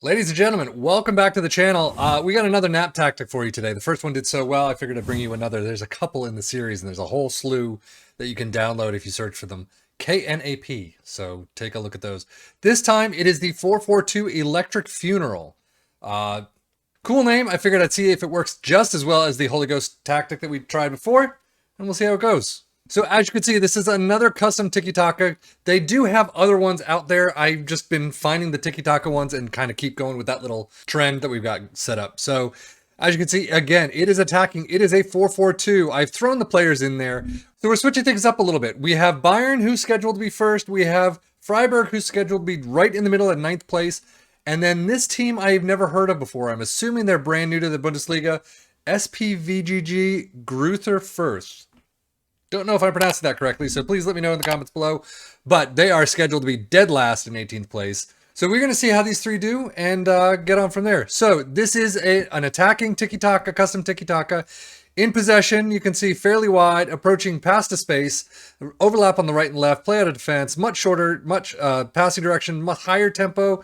Ladies and gentlemen, welcome back to the channel. We got another nap tactic for you today. The first one did so well, I figured I'd bring you another. There's a couple in the series, and there's a whole slew that you can download if you search for them. KNAP, so take a look at those. This time, it is the 442 Electric Funeral. Cool name. I figured I'd see if it works just as well as the Holy Ghost tactic that we tried before, and we'll see how it goes. So as you can see, this is another custom tiki-taka. They do have other ones out there. I've just been finding the tiki-taka ones and kind of keep going with that little trend that we've got set up. So as you can see, again, it is attacking. It is a 4-4-2. I've thrown the players in there. So we're switching things up a little bit. We have Bayern, who's scheduled to be first. We have Freiburg, who's scheduled to be right in the middle at 9th place. And then this team I've never heard of before. I'm assuming they're brand new to the Bundesliga. SPVGG Gruther First. Don't know if I pronounced that correctly, so please let me know in the comments below. But they are scheduled to be dead last in 18th place. So we're going to see how these three do and get on from there. So this is an attacking tiki-taka, custom tiki-taka. In possession, you can see fairly wide, approaching past a space, overlap on the right and left, play out of defense, much shorter, much passing direction, much higher tempo.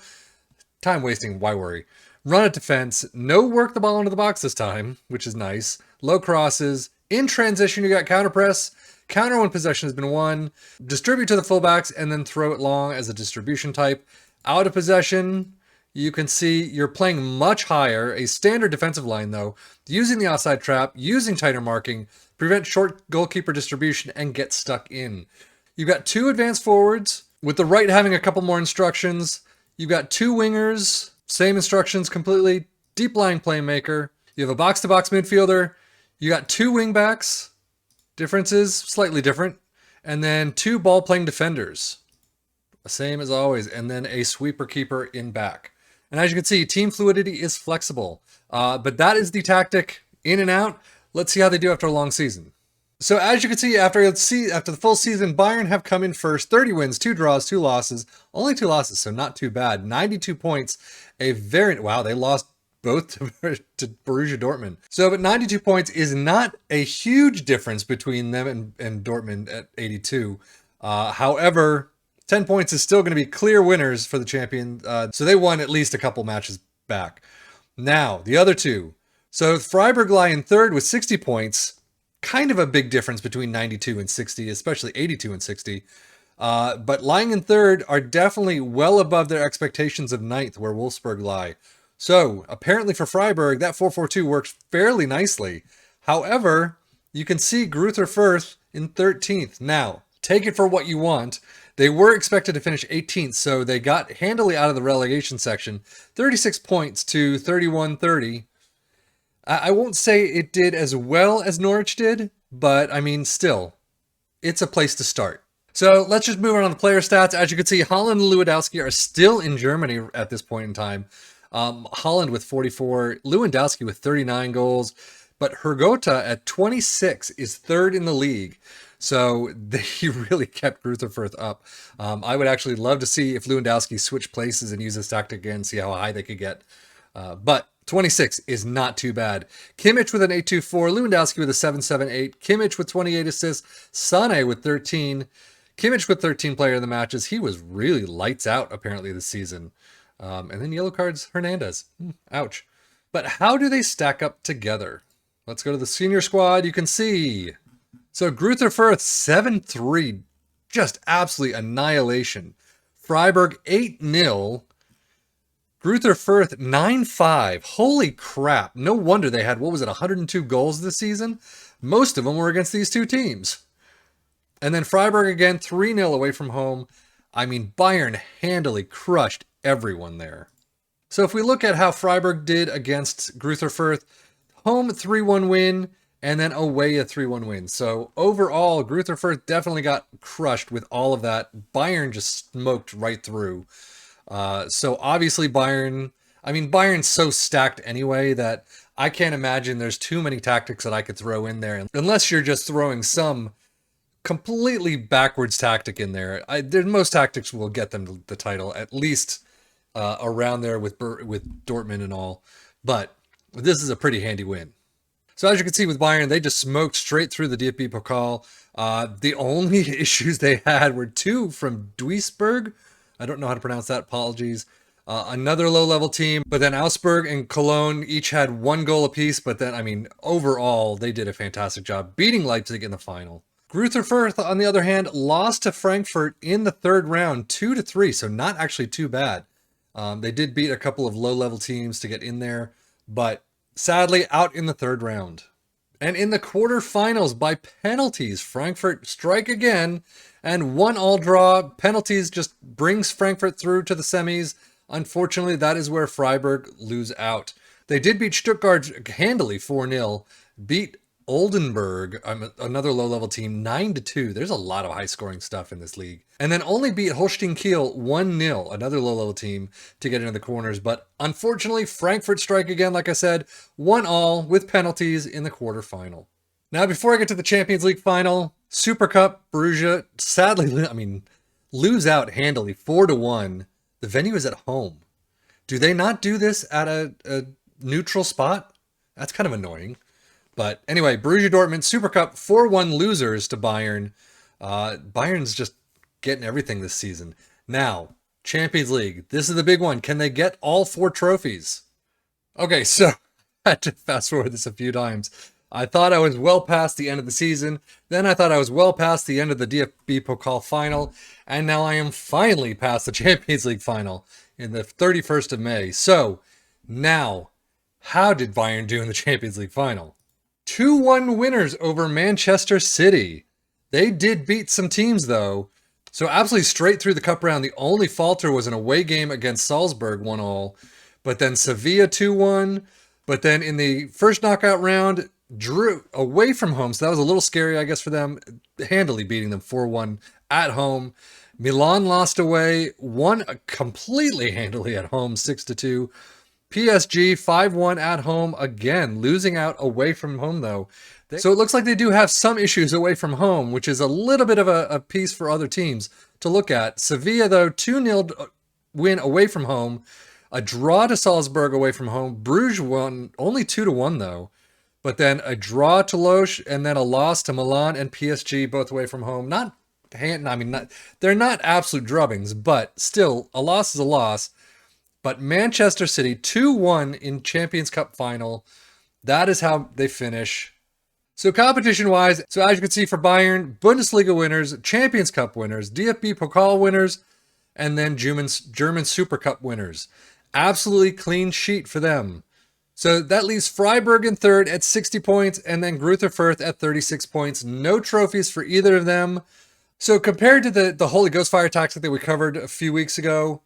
Time wasting, why worry? Run at defense, no work the ball into the box this time, which is nice. Low crosses. In transition, you got counter press. Counter when possession has been won. Distribute to the fullbacks and then throw it long as a distribution type. Out of possession, you can see you're playing much higher. A standard defensive line, though. Using the outside trap, using tighter marking, prevent short goalkeeper distribution, and get stuck in. You've got two advanced forwards, with the right having a couple more instructions. You've got two wingers, same instructions completely. Deep lying playmaker. You have a box-to-box midfielder. You got two wingbacks, differences, slightly different, and then two ball-playing defenders, same as always, and then a sweeper keeper in back. And as you can see, team fluidity is flexible, but that is the tactic in and out. Let's see how they do after a long season. So as you can see, after the full season, Bayern have come in first, 30 wins, 2 draws, 2 losses, only 2 losses, so not too bad. 92 points, wow, they lost both to Borussia Dortmund. So, but 92 points is not a huge difference between them and Dortmund at 82. However, 10 points is still going to be clear winners for the champion. So they won at least a couple matches back. Now, the other two. So Freiburg lie in third with 60 points. Kind of a big difference between 92 and 60, especially 82 and 60. But lying in third are definitely well above their expectations of ninth, where Wolfsburg lie. So, apparently for Freiburg, that 4-4-2 works fairly nicely. However, you can see Gruther Firth in 13th. Now, take it for what you want. They were expected to finish 18th, so they got handily out of the relegation section. 36 points to 31-30. I won't say it did as well as Norwich did, but I mean, still, it's a place to start. So let's just move on to the player stats. As you can see, Holland and Lewandowski are still in Germany at this point in time. Holland with 44, Lewandowski with 39 goals, but Hergota at 26 is third in the league. So they really kept Gruther Firth up. I would actually love to see if Lewandowski switched places and use this tactic again, see how high they could get. But 26 is not too bad. Kimmich with an 8.24, Lewandowski with a 7.78, Kimmich with 28 assists, Sané with 13. Kimmich with 13 player of the matches. He was really lights out apparently this season. And then yellow cards, Hernandez. Ouch. But how do they stack up together? Let's go to the senior squad. You can see. So Gruther Firth, 7-3. Just absolute annihilation. Freiburg, 8-0. Gruther Firth, 9-5. Holy crap. No wonder they had, 102 goals this season? Most of them were against these two teams. And then Freiburg again, 3-0 away from home. I mean, Bayern handily crushed everyone there. So if we look at how Freiburg did against Gruther Firth, home 3-1 win, and then away a 3-1 win. So overall, Gruther Firth definitely got crushed with all of that. Bayern just smoked right through. So obviously Bayern's so stacked anyway that I can't imagine there's too many tactics that I could throw in there. Unless you're just throwing some completely backwards tactic in there. Most tactics will get them the title, at least around there with Dortmund and all. But this is a pretty handy win. So as you can see with Bayern, they just smoked straight through the DFB Pokal. The only issues they had were two from Duisburg. I don't know how to pronounce that. Apologies. Another low-level team, but then Augsburg and Cologne each had 1 goal apiece, but then, I mean, overall, they did a fantastic job beating Leipzig in the final. Greuther Fürth, on the other hand, lost to Frankfurt in the 3rd round, 2-3, so not actually too bad. They did beat a couple of low-level teams to get in there, but sadly out in the 3rd round. And in the quarterfinals, by penalties, Frankfurt strike again, and 1-1 draw. Penalties just brings Frankfurt through to the semis. Unfortunately, that is where Freiburg lose out. They did beat Stuttgart handily 4-0, beat Oldenburg, another low-level team, 9-2. There's a lot of high-scoring stuff in this league. And then only beat Holstein Kiel 1-0, another low-level team, to get into the corners. But unfortunately, Frankfurt strike again, like I said, 1-1 with penalties in the quarterfinal. Now, before I get to the Champions League final, Super Cup, Borussia, sadly, lose out handily, 4-1. The venue is at home. Do they not do this at a neutral spot? That's kind of annoying. But anyway, Borussia Dortmund, Super Cup, 4-1 losers to Bayern. Bayern's just getting everything this season. Now, Champions League. This is the big one. Can they get all 4 trophies? Okay, so I had to fast forward this a few times. I thought I was well past the end of the season. Then I thought I was well past the end of the DFB Pokal final. And now I am finally past the Champions League final in the 31st of May. So, now, how did Bayern do in the Champions League final? 2-1 winners over Manchester City. They did beat some teams, though. So absolutely straight through the cup round. The only falter was an away game against Salzburg, 1-1. But then Sevilla 2-1. But then in the first knockout round, drew away from home. So that was a little scary, I guess, for them. Handily beating them 4-1 at home. Milan lost away. Won completely handily at home, 6-2. PSG 5-1 at home, again, losing out away from home, though. So it looks like they do have some issues away from home, which is a little bit of a piece for other teams to look at. Sevilla, though, 2-0 win away from home. A draw to Salzburg away from home. Bruges won only 2-1, though. But then a draw to Loche, and then a loss to Milan and PSG, both away from home. They're not absolute drubbings, but still, a loss is a loss. But Manchester City, 2-1 in Champions Cup final. That is how they finish. So competition-wise, so as you can see for Bayern, Bundesliga winners, Champions Cup winners, DFB Pokal winners, and then German Super Cup winners. Absolutely clean sheet for them. So that leaves Freiburg in 3rd at 60 points, and then Greuther Fürth at 36 points. No trophies for either of them. So compared to the Holy Ghost Fire tactic that we covered a few weeks ago,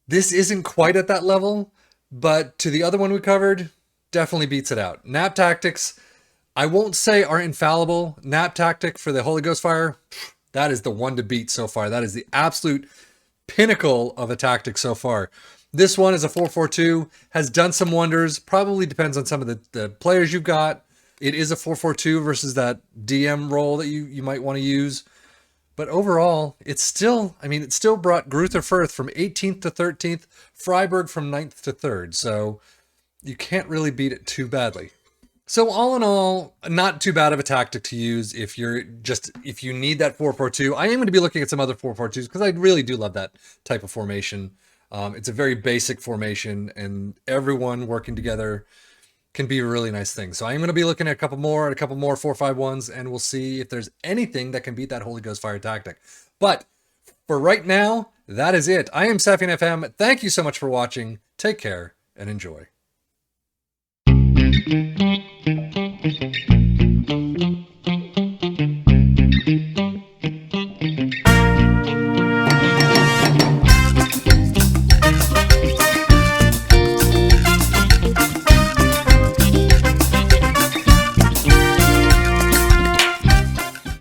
this isn't quite at that level, but to the other one we covered, definitely beats it out. Knap tactics, I won't say are infallible. Knap tactic for the Holy Ghost Fire, that is the one to beat so far. That is the absolute pinnacle of a tactic so far. This one is a 4-4-2, has done some wonders. Probably depends on some of the players you've got. It is a 4-4-2 versus that DM role that you might want to use. But overall, it still brought Greuther Fürth from 18th to 13th, Freiburg from 9th to 3rd. So you can't really beat it too badly. So all in all, not too bad of a tactic to use if you need that 4-4-2. I am going to be looking at some other 4-4-2s because I really do love that type of formation. It's a very basic formation, and everyone working together can be a really nice thing. So I'm going to be looking at a couple more 4-5-1s, and we'll see if there's anything that can beat that Holy Ghost Fire tactic. But for right now, that is it. I am Sefian FM. Thank you so much for watching. Take care and enjoy.